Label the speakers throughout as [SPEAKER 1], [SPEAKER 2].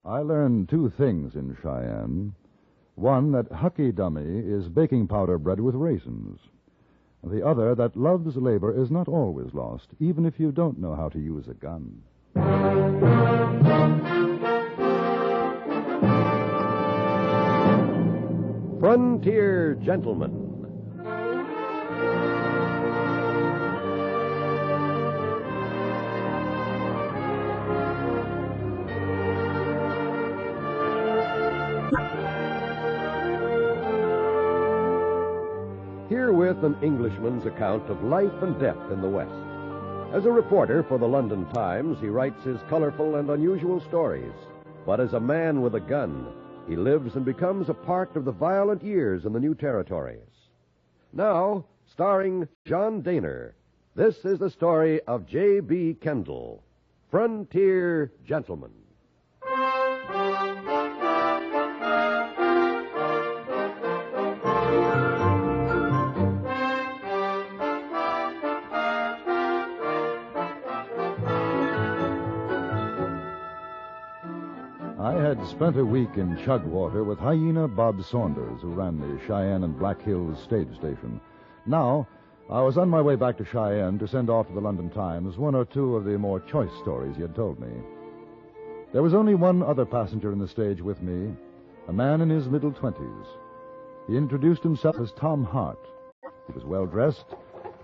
[SPEAKER 1] I learned two things in Cheyenne. One, that Hucky Dummy is baking powder bread with raisins. The other, that love's labor is not always lost, even if you don't know how to use a gun.
[SPEAKER 2] Frontier Gentleman. Herewith an Englishman's account of life and death in the West. As a reporter for the London Times, he writes his colorful and unusual stories. But as a man with a gun, he lives and becomes a part of the violent years in the new territories. Now, starring John Dehner, this is the story of J.B. Kendall, Frontier Gentleman.
[SPEAKER 1] I had spent a week in Chugwater with Hyena Bob Saunders, who ran the Cheyenne and Black Hills stage station. Now, I was on my way back to Cheyenne to send off to the London Times one or two of the more choice stories he had told me. There was only one other passenger in the stage with me, a man in his middle 20s. He introduced himself as Tom Hart. He was well-dressed,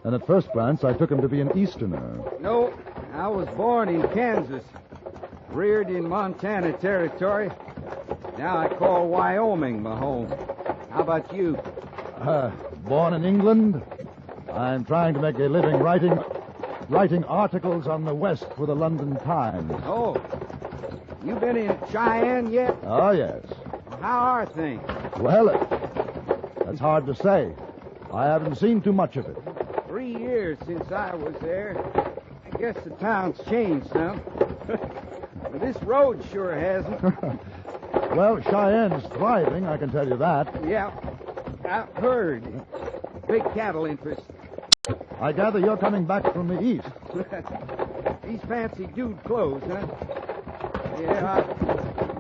[SPEAKER 1] and at first glance I took him to be an Easterner.
[SPEAKER 3] No, I was born in Kansas. Reared in Montana Territory. Now I call Wyoming my home. How about you?
[SPEAKER 1] Born in England. I'm trying to make a living writing articles on the West for the London Times.
[SPEAKER 3] Oh, you been in Cheyenne yet?
[SPEAKER 1] Oh, yes.
[SPEAKER 3] How are things?
[SPEAKER 1] Well, that's hard to say. I haven't seen too much of it.
[SPEAKER 3] 3 years since I was there. I guess the town's changed some. But this road sure hasn't.
[SPEAKER 1] Well, Cheyenne's thriving, I can tell you that.
[SPEAKER 3] Yeah, I've heard. Big cattle interest.
[SPEAKER 1] I gather you're coming back from the east.
[SPEAKER 3] These fancy dude clothes, huh? Yeah,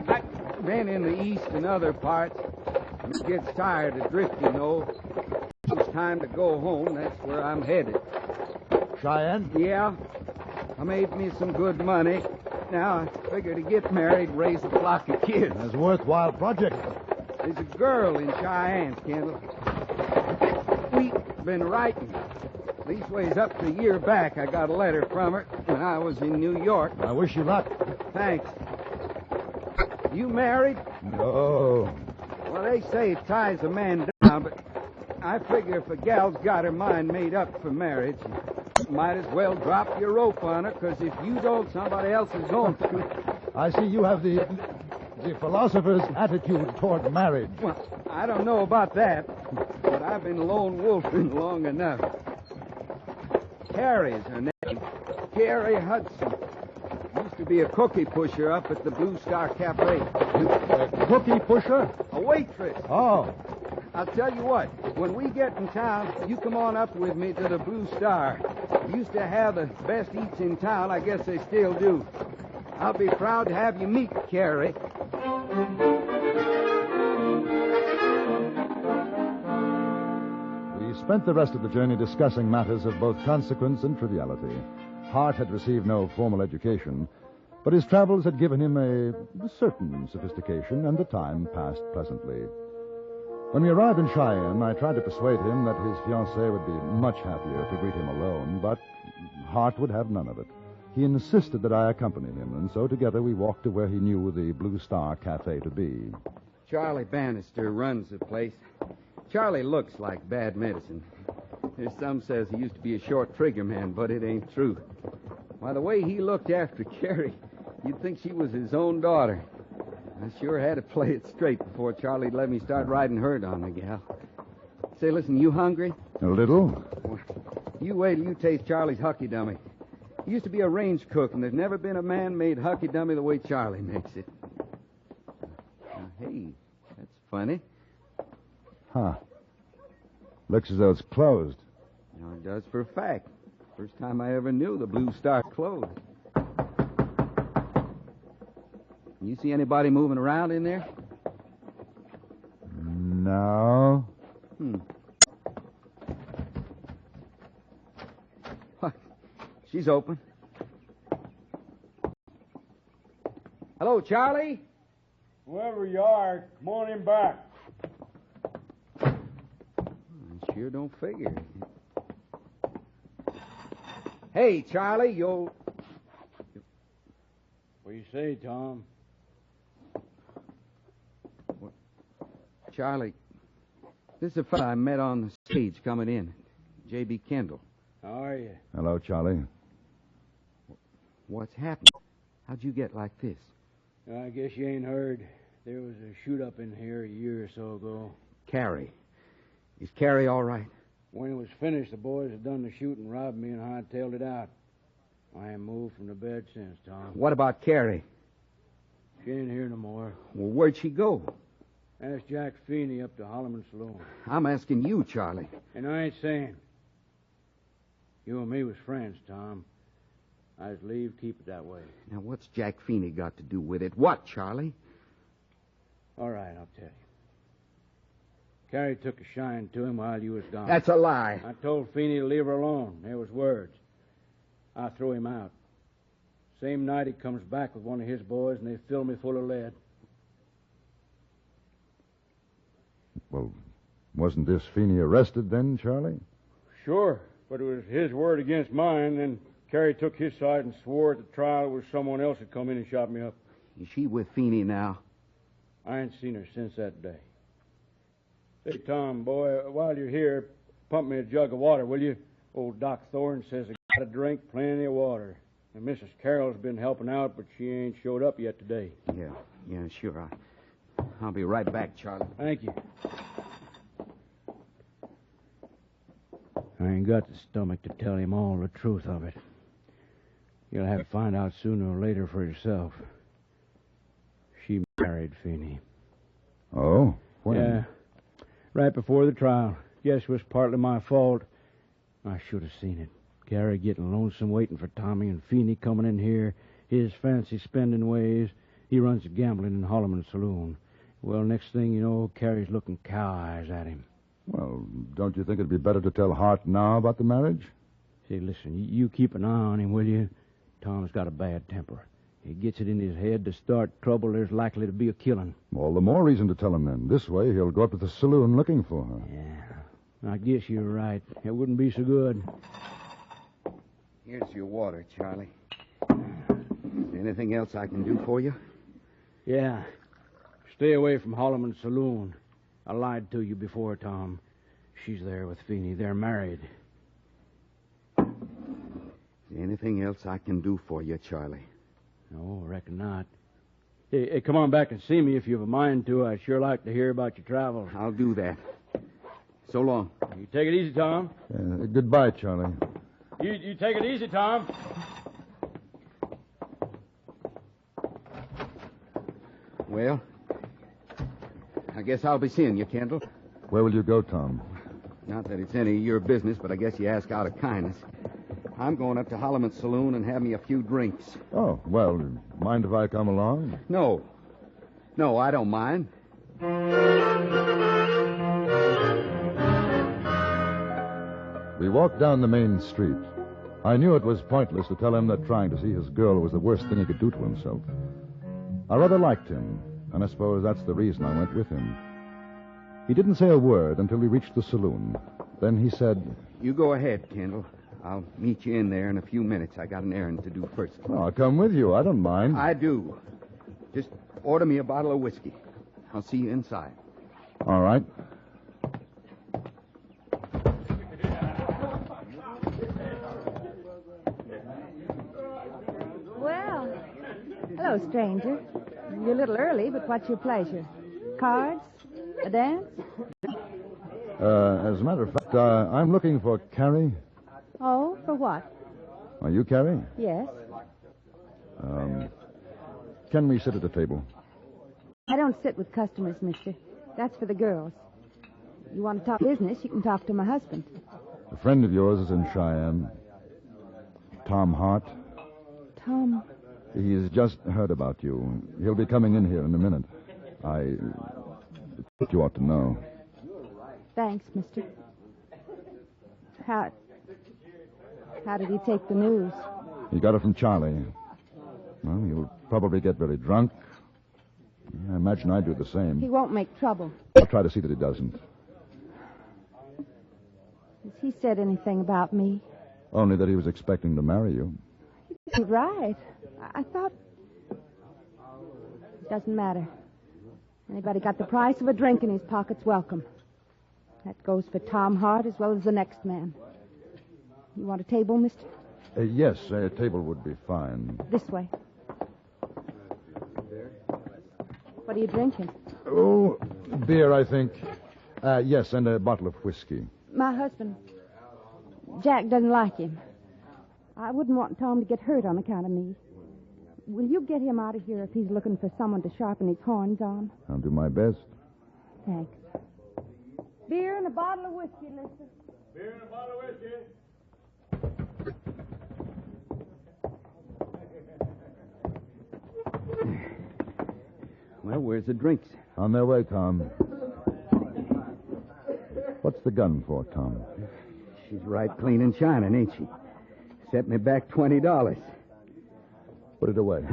[SPEAKER 3] I've been in the east and other parts. It gets tired of drifting, though. It's time to go home. That's where I'm headed.
[SPEAKER 1] Cheyenne?
[SPEAKER 3] Yeah. I made me some good money. Now I figure to get married and raise a flock of kids.
[SPEAKER 1] That's a worthwhile project.
[SPEAKER 3] There's a girl in Cheyenne, Kendall. We've been writing. Leastways up to a year back, I got a letter from her when I was in New York.
[SPEAKER 1] I wish you luck.
[SPEAKER 3] Thanks. You married?
[SPEAKER 1] No.
[SPEAKER 3] Well, they say it ties a man down, but I figure if a gal's got her mind made up for marriage, you might as well drop your rope on her, because if you don't, somebody else is going to.
[SPEAKER 1] I see you have the philosopher's attitude toward marriage.
[SPEAKER 3] Well, I don't know about that, but I've been lone wolfing long enough. Carrie's her name. Carrie Hudson. Used to be a cookie pusher up at the Blue Star Cafe.
[SPEAKER 1] A cookie pusher?
[SPEAKER 3] A waitress.
[SPEAKER 1] Oh.
[SPEAKER 3] I'll tell you what, when we get in town, you come on up with me to the Blue Star. Used to have the best eats in town. I guess they still do. I'll be proud to have you meet Carrie.
[SPEAKER 1] We spent the rest of the journey discussing matters of both consequence and triviality. Hart had received no formal education, but his travels had given him a certain sophistication, and the time passed pleasantly. When we arrived in Cheyenne, I tried to persuade him that his fiancée would be much happier to greet him alone, but Hart would have none of it. He insisted that I accompany him, and so together we walked to where he knew the Blue Star Cafe to be.
[SPEAKER 3] Charlie Bannister runs the place. Charlie looks like bad medicine. There's some says he used to be a short trigger man, but it ain't true. Why, the way he looked after Carrie, you'd think she was his own daughter. I sure had to play it straight before Charlie'd let me start riding herd on the gal. Say, listen, you hungry?
[SPEAKER 1] A little.
[SPEAKER 3] Well, you wait till you taste Charlie's Hucky Dummy. He used to be a range cook, and there's never been a man made Hucky Dummy the way Charlie makes it. Now, hey, that's funny.
[SPEAKER 1] Huh. Looks as though it's closed.
[SPEAKER 3] No, it does for a fact. First time I ever knew the Blue Star closed. You see anybody moving around in there?
[SPEAKER 1] No.
[SPEAKER 3] What? She's open. Hello, Charlie?
[SPEAKER 4] Whoever you are, come on in back.
[SPEAKER 3] Sure don't figure. Hey, Charlie, you'll...
[SPEAKER 4] What do you say, Tom?
[SPEAKER 3] Charlie, this is a fellow I met on the stage coming in. J.B. Kendall.
[SPEAKER 4] How are you?
[SPEAKER 1] Hello, Charlie.
[SPEAKER 3] What's happened? How'd you get like this?
[SPEAKER 4] I guess you ain't heard. There was a shoot-up in here a year or so ago.
[SPEAKER 3] Carrie. Is Carrie all right?
[SPEAKER 4] When it was finished, the boys had done the shooting, robbed me, and hightailed it out. I ain't moved from the bed since, Tom.
[SPEAKER 3] What about Carrie?
[SPEAKER 4] She ain't here no more.
[SPEAKER 3] Well, where'd she go?
[SPEAKER 4] Ask Jack Feeney up to Holloman Saloon.
[SPEAKER 3] I'm asking you, Charlie.
[SPEAKER 4] And I ain't saying. You and me was friends, Tom. I just leave, keep it that way.
[SPEAKER 3] Now, what's Jack Feeney got to do with it? What, Charlie?
[SPEAKER 4] All right, I'll tell you. Carrie took a shine to him while you was gone.
[SPEAKER 3] That's a lie.
[SPEAKER 4] I told Feeney to leave her alone. There was words. I threw him out. Same night he comes back with one of his boys, and they fill me full of lead.
[SPEAKER 1] Well, wasn't this Feeney arrested then, Charlie?
[SPEAKER 4] Sure, but it was his word against mine. Then Carrie took his side and swore at the trial it was someone else that come in and shot me up.
[SPEAKER 3] Is she with Feeney now?
[SPEAKER 4] I ain't seen her since that day. Hey, Tom, boy, while you're here, pump me a jug of water, will you? Old Doc Thorne says I got to drink plenty of water. And Mrs. Carroll's been helping out, but she ain't showed up yet today.
[SPEAKER 3] Yeah, sure. I'll be right back, Charlie.
[SPEAKER 4] Thank you. I ain't got the stomach to tell him all the truth of it. You'll have to find out sooner or later for yourself. She married Feeney.
[SPEAKER 1] Oh? When?
[SPEAKER 4] Yeah. Right before the trial. Guess it was partly my fault. I should have seen it. Carrie getting lonesome waiting for Tommy, and Feeney coming in here, his fancy spending ways. He runs a gambling in Holloman Saloon. Well, next thing you know, Carrie's looking cow eyes at him.
[SPEAKER 1] Well, don't you think it'd be better to tell Hart now about the marriage?
[SPEAKER 4] Say, listen, you keep an eye on him, will you? Tom's got a bad temper. He gets it in his head to start trouble, there's likely to be a killing.
[SPEAKER 1] Well, the more reason to tell him then. This way, he'll go up to the saloon looking for her.
[SPEAKER 4] Yeah, I guess you're right. It wouldn't be so good.
[SPEAKER 3] Here's your water, Charlie. Is there anything else I can do for you?
[SPEAKER 4] Yeah. Stay away from Holloman Saloon. I lied to you before, Tom. She's there with Feeney. They're married.
[SPEAKER 3] Is there anything else I can do for you, Charlie?
[SPEAKER 4] No, I reckon not. Hey, come on back and see me if you have a mind to. I'd sure like to hear about your travels.
[SPEAKER 3] I'll do that. So long.
[SPEAKER 4] You take it easy, Tom.
[SPEAKER 1] Goodbye, Charlie.
[SPEAKER 4] You take it easy, Tom.
[SPEAKER 3] Well, I guess I'll be seeing you, Kendall.
[SPEAKER 1] Where will you go, Tom?
[SPEAKER 3] Not that it's any of your business, but I guess you ask out of kindness. I'm going up to Holloman Saloon and have me a few drinks.
[SPEAKER 1] Oh, well, mind if I come along?
[SPEAKER 3] No, I don't mind.
[SPEAKER 1] We walked down the main street. I knew it was pointless to tell him that trying to see his girl was the worst thing he could do to himself. I rather liked him, and I suppose that's the reason I went with him. He didn't say a word until we reached the saloon. Then he said,
[SPEAKER 3] You go ahead, Kendall. I'll meet you in there in a few minutes. I got an errand to do first.
[SPEAKER 1] Oh, I'll come with you. I don't mind.
[SPEAKER 3] I do. Just order me a bottle of whiskey. I'll see you inside.
[SPEAKER 1] All right.
[SPEAKER 5] Well, hello, stranger. You're a little early, but what's your pleasure? Cards? A dance?
[SPEAKER 1] As a matter of fact, I'm looking for Carrie.
[SPEAKER 5] Oh, for what?
[SPEAKER 1] Are you Carrie?
[SPEAKER 5] Yes.
[SPEAKER 1] Can we sit at the table?
[SPEAKER 5] I don't sit with customers, mister. That's for the girls. You want to talk business, you can talk to my husband.
[SPEAKER 1] A friend of yours is in Cheyenne. Tom Hart.
[SPEAKER 5] Tom
[SPEAKER 1] He's just heard about you. He'll be coming in here in a minute. You ought to know.
[SPEAKER 5] Thanks, mister. How did he take the news?
[SPEAKER 1] He got it from Charlie. Well, he'll probably get very drunk. I imagine I'd do the same.
[SPEAKER 5] He won't make trouble.
[SPEAKER 1] I'll try to see that he doesn't.
[SPEAKER 5] Has he said anything about me?
[SPEAKER 1] Only that he was expecting to marry you.
[SPEAKER 5] He's right. I thought... Doesn't matter. Anybody got the price of a drink in his pocket's welcome. That goes for Tom Hart as well as the next man. You want a table, mister?
[SPEAKER 1] Yes, a table would be fine.
[SPEAKER 5] This way. What are you drinking?
[SPEAKER 1] Oh, beer, I think. Yes, and a bottle of whiskey.
[SPEAKER 5] My husband. Jack doesn't like him. I wouldn't want Tom to get hurt on account of me. Will you get him out of here if he's looking for someone to sharpen his horns on?
[SPEAKER 1] I'll do my best.
[SPEAKER 5] Thanks. Beer and a bottle of whiskey, Lester.
[SPEAKER 6] Beer and a bottle of whiskey.
[SPEAKER 3] Well, where's the drinks?
[SPEAKER 1] On their way, Tom. What's the gun for, Tom?
[SPEAKER 3] She's right clean and shining, ain't she? Set me back $20.
[SPEAKER 1] Put it away.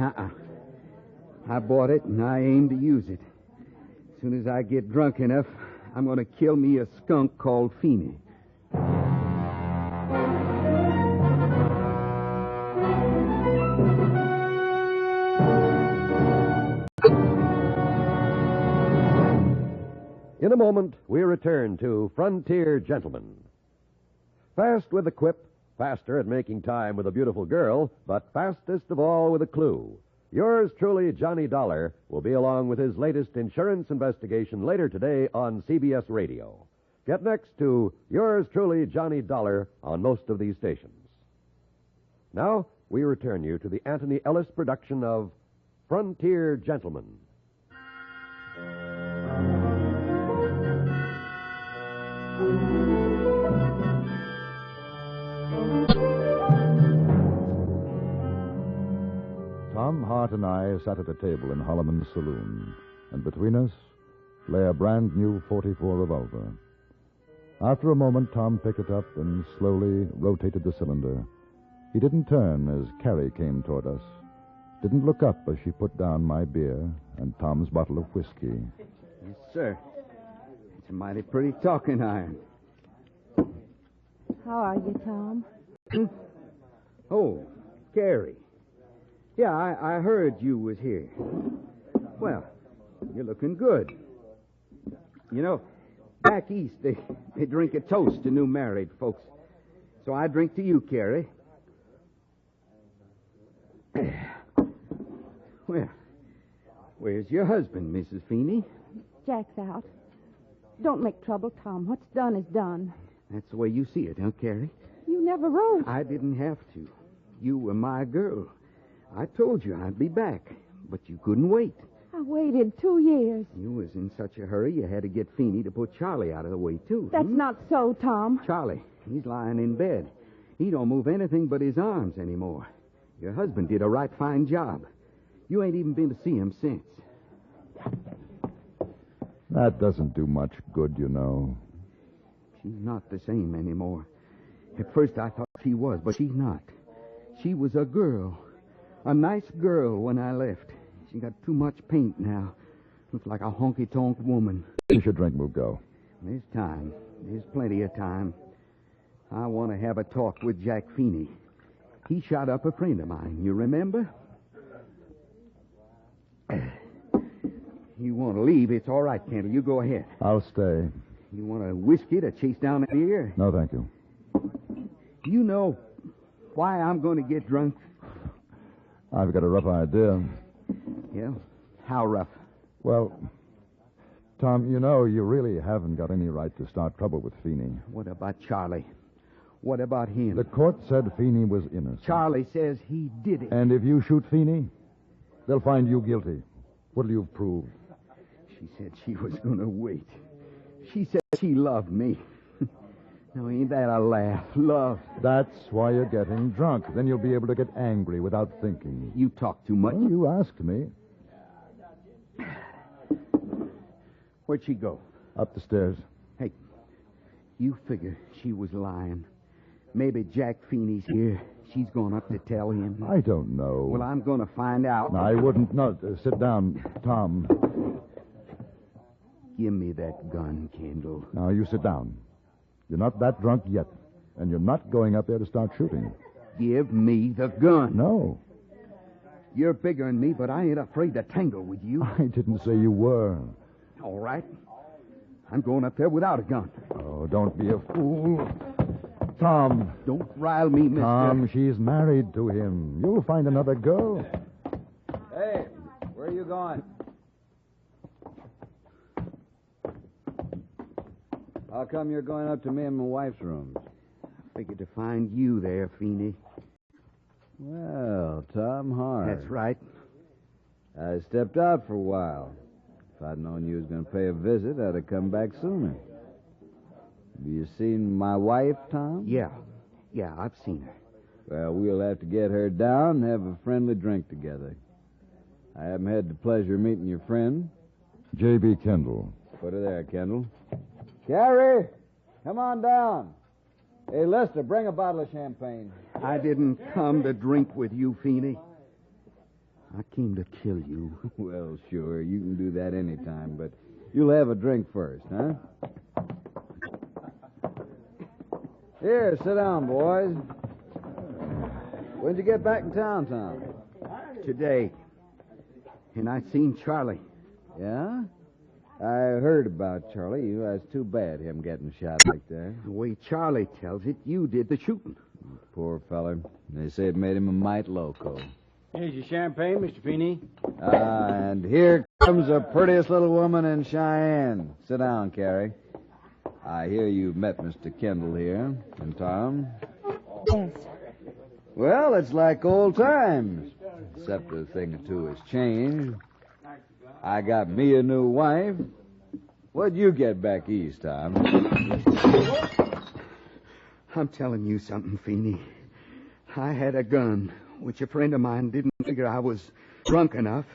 [SPEAKER 3] I bought it, and I aim to use it. As soon as I get drunk enough, I'm going to kill me a skunk called Feeney.
[SPEAKER 2] In a moment, we return to Frontier Gentlemen. Fast with a quip, faster at making time with a beautiful girl, but fastest of all with a clue. Yours truly, Johnny Dollar, will be along with his latest insurance investigation later today on CBS Radio. Get next to Yours truly, Johnny Dollar on most of these stations. Now, we return you to the Anthony Ellis production of Frontier Gentlemen.
[SPEAKER 1] Tom Hart and I sat at a table in Holloman's saloon, and between us lay a brand new .44 revolver. After a moment, Tom picked it up and slowly rotated the cylinder. He didn't turn as Carrie came toward us, didn't look up as she put down my beer and Tom's bottle of whiskey.
[SPEAKER 3] Yes, sir. It's a mighty pretty talking iron.
[SPEAKER 5] How are you, Tom?
[SPEAKER 3] Oh, Carrie. Yeah, I heard you was here. Well, you're looking good. You know, back east, they drink a toast to new married folks. So I drink to you, Carrie. Well, where's your husband, Mrs. Feeney?
[SPEAKER 5] Jack's out. Don't make trouble, Tom. What's done is done.
[SPEAKER 3] That's the way you see it, huh, Carrie?
[SPEAKER 5] You never wrote.
[SPEAKER 3] I didn't have to. You were my girl. I told you I'd be back, but you couldn't wait.
[SPEAKER 5] I waited 2 years.
[SPEAKER 3] You was in such a hurry you had to get Feeney to put Charlie out of the way, too.
[SPEAKER 5] That's not so, Tom.
[SPEAKER 3] Charlie, he's lying in bed. He don't move anything but his arms anymore. Your husband did a right fine job. You ain't even been to see him since.
[SPEAKER 1] That doesn't do much good, you know.
[SPEAKER 3] She's not the same anymore. At first I thought she was, but she's not. She was a girl. A nice girl when I left. She got too much paint now. Looks like a honky-tonk woman.
[SPEAKER 1] Finish your drink, we'll go.
[SPEAKER 3] There's time. There's plenty of time. I want to have a talk with Jack Feeney. He shot up a friend of mine, you remember? You want to leave, it's all right, Kendall. You go ahead.
[SPEAKER 1] I'll stay.
[SPEAKER 3] You want a whiskey to chase down the ear?
[SPEAKER 1] No, thank you.
[SPEAKER 3] You know why I'm going to get drunk?
[SPEAKER 1] I've got a rough idea.
[SPEAKER 3] Yeah? How rough?
[SPEAKER 1] Well, Tom, you know you really haven't got any right to start trouble with Feeney.
[SPEAKER 3] What about Charlie? What about him?
[SPEAKER 1] The court said Feeney was innocent.
[SPEAKER 3] Charlie says he did it.
[SPEAKER 1] And if you shoot Feeney, they'll find you guilty. What'll you prove?
[SPEAKER 3] She said she was going to wait. She said she loved me. Now, ain't that a laugh? Love.
[SPEAKER 1] That's why you're getting drunk. Then you'll be able to get angry without thinking.
[SPEAKER 3] You talk too much.
[SPEAKER 1] Well, you asked me.
[SPEAKER 3] Where'd she go?
[SPEAKER 1] Up the stairs.
[SPEAKER 3] Hey, you figure she was lying. Maybe Jack Feeney's here. She's going up to tell him.
[SPEAKER 1] I don't know.
[SPEAKER 3] Well, I'm going to find out.
[SPEAKER 1] No, I wouldn't. No, sit down, Tom.
[SPEAKER 3] Give me that gun, Kendall.
[SPEAKER 1] Now, you sit down. You're not that drunk yet, and you're not going up there to start shooting.
[SPEAKER 3] Give me the gun.
[SPEAKER 1] No.
[SPEAKER 3] You're bigger than me, but I ain't afraid to tangle with you.
[SPEAKER 1] I didn't say you were.
[SPEAKER 3] All right. I'm going up there without a gun.
[SPEAKER 1] Oh, don't be a fool. Tom.
[SPEAKER 3] Don't rile me, mister.
[SPEAKER 1] Tom, she's married to him. You'll find another girl.
[SPEAKER 4] Hey, where are you going? How come you're going up to me and my wife's rooms?
[SPEAKER 3] I figured to find you there, Feeney.
[SPEAKER 4] Well, Tom Hart.
[SPEAKER 3] That's right.
[SPEAKER 4] I stepped out for a while. If I'd known you was going to pay a visit, I'd have come back sooner. Have you seen my wife, Tom?
[SPEAKER 3] Yeah, I've seen her.
[SPEAKER 4] Well, we'll have to get her down and have a friendly drink together. I haven't had the pleasure of meeting your friend.
[SPEAKER 1] J.B. Kendall.
[SPEAKER 4] Put her there, Kendall. Carrie, come on down. Hey, Lester, bring a bottle of champagne.
[SPEAKER 3] I didn't come to drink with you, Feeney. I came to kill you.
[SPEAKER 4] Well, sure, you can do that any time, but you'll have a drink first, huh? Here, sit down, boys. When'd you get back in town, Tom?
[SPEAKER 3] Today. And I seen Charlie.
[SPEAKER 4] Yeah? I heard about Charlie. It's too bad him getting shot like that.
[SPEAKER 3] The way Charlie tells it, you did the shooting.
[SPEAKER 4] Poor feller. They say it made him a mite loco.
[SPEAKER 7] Here's your champagne, Mr. Feeney.
[SPEAKER 4] And here comes the prettiest little woman in Cheyenne. Sit down, Carrie. I hear you've met Mr. Kendall here. And Tom?
[SPEAKER 5] Yes.
[SPEAKER 4] Well, it's like old times. Except a thing or two has changed. I got me a new wife. What'd you get back east, Tom?
[SPEAKER 3] I'm telling you something, Feeney. I had a gun, which a friend of mine didn't figure I was drunk enough,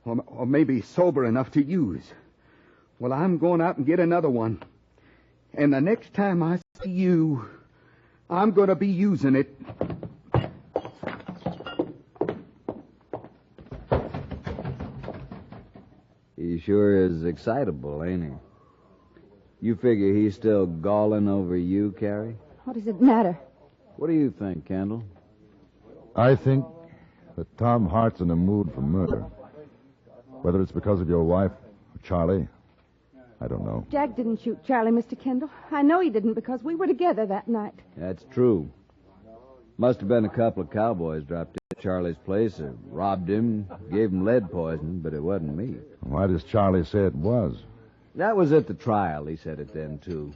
[SPEAKER 3] or maybe sober enough to use. Well, I'm going out and get another one. And the next time I see you, I'm going to be using it.
[SPEAKER 4] He sure is excitable, ain't he? You figure he's still galling over you, Carrie?
[SPEAKER 5] What does it matter?
[SPEAKER 4] What do you think, Kendall?
[SPEAKER 1] I think that Tom Hart's in a mood for murder. Whether it's because of your wife or Charlie, I don't know.
[SPEAKER 5] Jack didn't shoot Charlie, Mr. Kendall. I know he didn't because we were together that night.
[SPEAKER 4] That's true. Must have been a couple of cowboys dropped in at Charlie's place or robbed him, gave him lead poison, but it wasn't me.
[SPEAKER 1] Why does Charlie say it was?
[SPEAKER 4] That was at the trial. He said it then, too.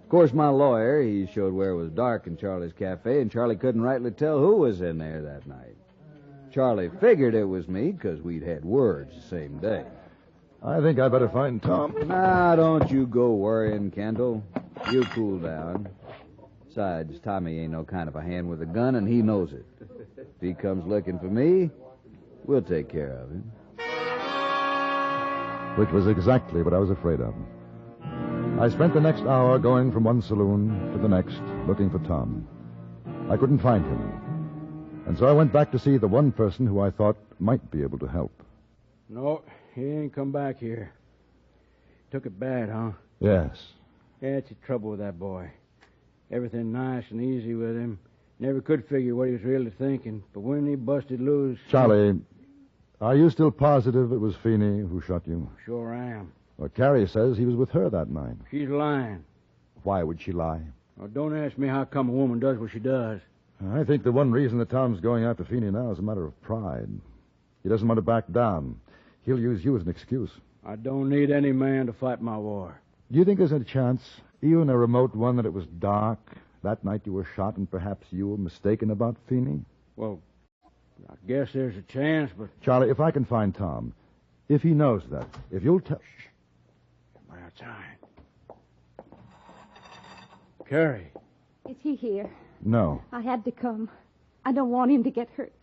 [SPEAKER 4] Of course, my lawyer, he showed where it was dark in Charlie's cafe, and Charlie couldn't rightly tell who was in there that night. Charlie figured it was me because we'd had words the same day.
[SPEAKER 1] I think I'd better find Tom.
[SPEAKER 4] Now, don't you go worrying, Kendall. You cool down. Besides, Tommy ain't no kind of a hand with a gun, and he knows it. If he comes looking for me, we'll take care of him.
[SPEAKER 1] Which was exactly what I was afraid of. I spent the next hour going from one saloon to the next, looking for Tom. I couldn't find him. And so I went back to see the one person who I thought might be able to help.
[SPEAKER 7] No, he ain't come back here. Took it bad, huh?
[SPEAKER 1] Yes.
[SPEAKER 7] Yeah, that's the trouble with that boy. Everything nice and easy with him. Never could figure what he was really thinking. But when he busted loose...
[SPEAKER 1] Charlie, are you still positive it was Feeney who shot you?
[SPEAKER 7] Sure am.
[SPEAKER 1] Well, Carrie says he was with her that night.
[SPEAKER 7] She's lying.
[SPEAKER 1] Why would she lie?
[SPEAKER 7] Well, don't ask me how come a woman does what she does.
[SPEAKER 1] I think the one reason that Tom's going after Feeney now is a matter of pride. He doesn't want to back down. He'll use you as an excuse.
[SPEAKER 7] I don't need any man to fight my war.
[SPEAKER 1] Do you think there's a chance, even a remote one, that it was dark that night you were shot and perhaps you were mistaken about Feeney?
[SPEAKER 7] Well, I guess there's a chance, but...
[SPEAKER 1] Charlie, if I can find Tom, if he knows that, if you'll tell...
[SPEAKER 7] Come outside. Carrie.
[SPEAKER 5] Is he here?
[SPEAKER 1] No.
[SPEAKER 5] I had to come. I don't want him to get hurt.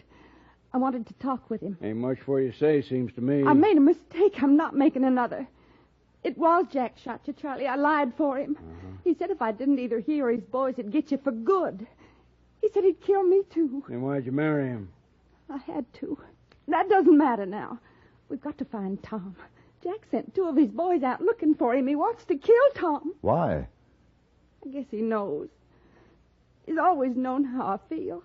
[SPEAKER 5] I wanted to talk with him.
[SPEAKER 7] Ain't much for you to say, seems to me.
[SPEAKER 5] I made a mistake. I'm not making another. It was Jack shot you, Charlie. I lied for him. He said if I didn't, either he or his boys would get you for good. He said he'd kill me, too.
[SPEAKER 7] Then why'd you marry him?
[SPEAKER 5] I had to. That doesn't matter now. We've got to find Tom. Jack sent 2 of his boys out looking for him. He wants to kill Tom.
[SPEAKER 1] Why?
[SPEAKER 5] I guess he knows. He's always known how I feel.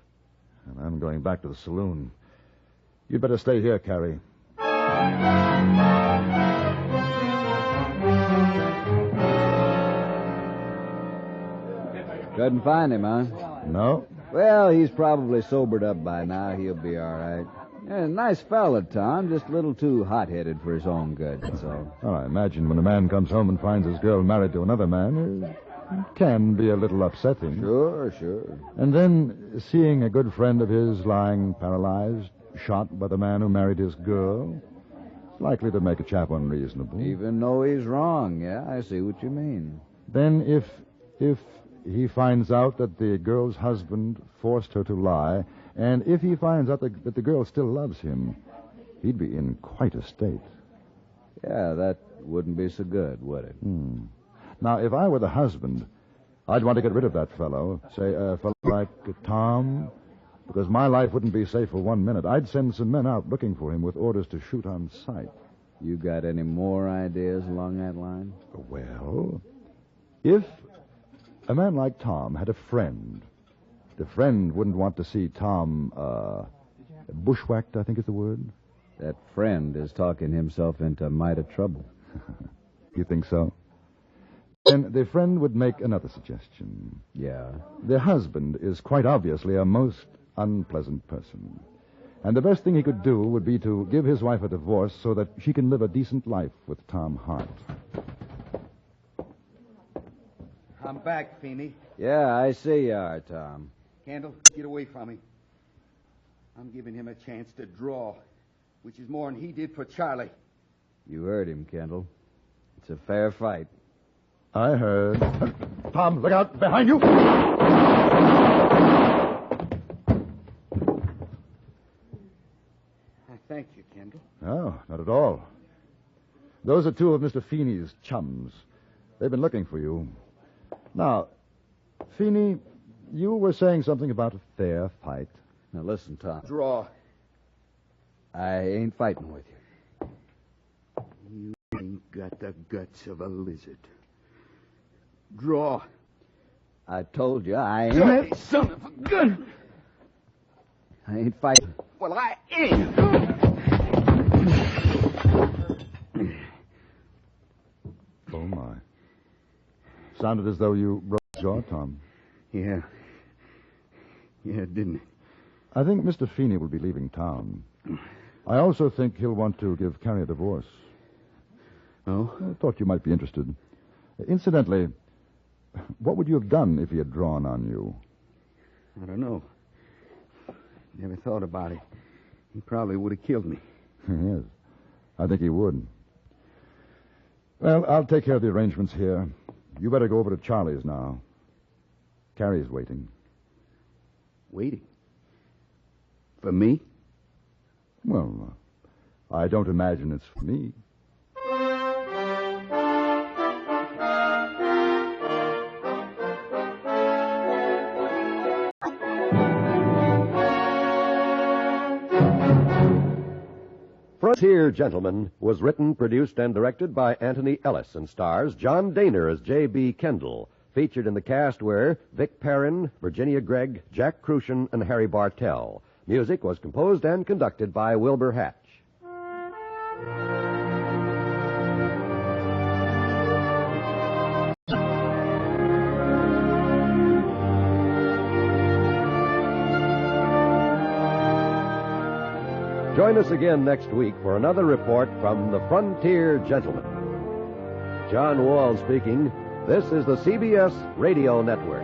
[SPEAKER 1] And I'm going back to the saloon. You'd better stay here, Carrie.
[SPEAKER 8] Couldn't find him, huh?
[SPEAKER 1] No?
[SPEAKER 8] Well, he's probably sobered up by now. He'll be all right. Yeah, nice fella, Tom. Just a little too hot-headed for his own good, that's all.
[SPEAKER 1] Well, I imagine when a man comes home and finds his girl married to another man, it can be a little upsetting.
[SPEAKER 8] Sure.
[SPEAKER 1] And then seeing a good friend of his lying paralyzed, shot by the man who married his girl, it's likely to make a chap unreasonable.
[SPEAKER 8] Even though he's wrong, yeah, I see what you mean.
[SPEAKER 1] Then if he finds out that the girl's husband forced her to lie, and if he finds out that the girl still loves him, he'd be in quite a state.
[SPEAKER 8] Yeah, that wouldn't be so good, would it?
[SPEAKER 1] Now, if I were the husband, I'd want to get rid of that fellow. Say, a fellow like Tom, because my life wouldn't be safe for 1 minute. I'd send some men out looking for him with orders to shoot on sight.
[SPEAKER 8] You got any more ideas along that line?
[SPEAKER 1] Well, if a man like Tom had a friend, the friend wouldn't want to see Tom bushwhacked, I think is the word.
[SPEAKER 8] That friend is talking himself into mighty trouble.
[SPEAKER 1] You think so? Then the friend would make another suggestion.
[SPEAKER 8] Yeah.
[SPEAKER 1] The husband is quite obviously a most unpleasant person. And the best thing he could do would be to give his wife a divorce so that she can live a decent life with Tom Hart.
[SPEAKER 9] I'm back, Feeney.
[SPEAKER 8] Yeah, I see you are, Tom.
[SPEAKER 9] Kendall, get away from him. I'm giving him a chance to draw, which is more than he did for Charlie.
[SPEAKER 8] You heard him, Kendall. It's a fair fight.
[SPEAKER 1] I heard. Tom, look out! Behind you!
[SPEAKER 9] Thank you, Kendall.
[SPEAKER 1] No, not at all. Those are 2 of Mr. Feeney's chums. They've been looking for you. Now, Feeney, you were saying something about a fair fight.
[SPEAKER 8] Now, listen, Tom.
[SPEAKER 9] Draw.
[SPEAKER 8] I ain't fighting with you.
[SPEAKER 9] You ain't got the guts of a lizard. Draw.
[SPEAKER 8] I told you I ain't...
[SPEAKER 9] You son of a gun!
[SPEAKER 8] I ain't fighting.
[SPEAKER 9] Well, I ain't.
[SPEAKER 1] Oh, my. Sounded as though you broke your jaw, Tom.
[SPEAKER 9] Yeah. Yeah, didn't it?
[SPEAKER 1] I think Mr. Feeney will be leaving town. I also think he'll want to give Carrie a divorce.
[SPEAKER 9] Oh?
[SPEAKER 1] I thought you might be interested. Incidentally, what would you have done if he had drawn on you?
[SPEAKER 9] I don't know. Never thought about it. He probably would have killed me.
[SPEAKER 1] Yes, I think he would. Well, I'll take care of the arrangements here. You better go over to Charlie's now. Carrie's waiting.
[SPEAKER 9] Waiting? For me?
[SPEAKER 1] Well, I don't imagine it's for me.
[SPEAKER 2] Frontier Gentleman was written, produced, and directed by Anthony Ellis and stars John Dehner as J.B. Kendall. Featured in the cast were Vic Perrin, Virginia Gregg, Jack Crucian, and Harry Bartell. Music was composed and conducted by Wilbur Hatch. Join us again next week for another report from the Frontier Gentleman. John Wall speaking. This is the CBS Radio Network.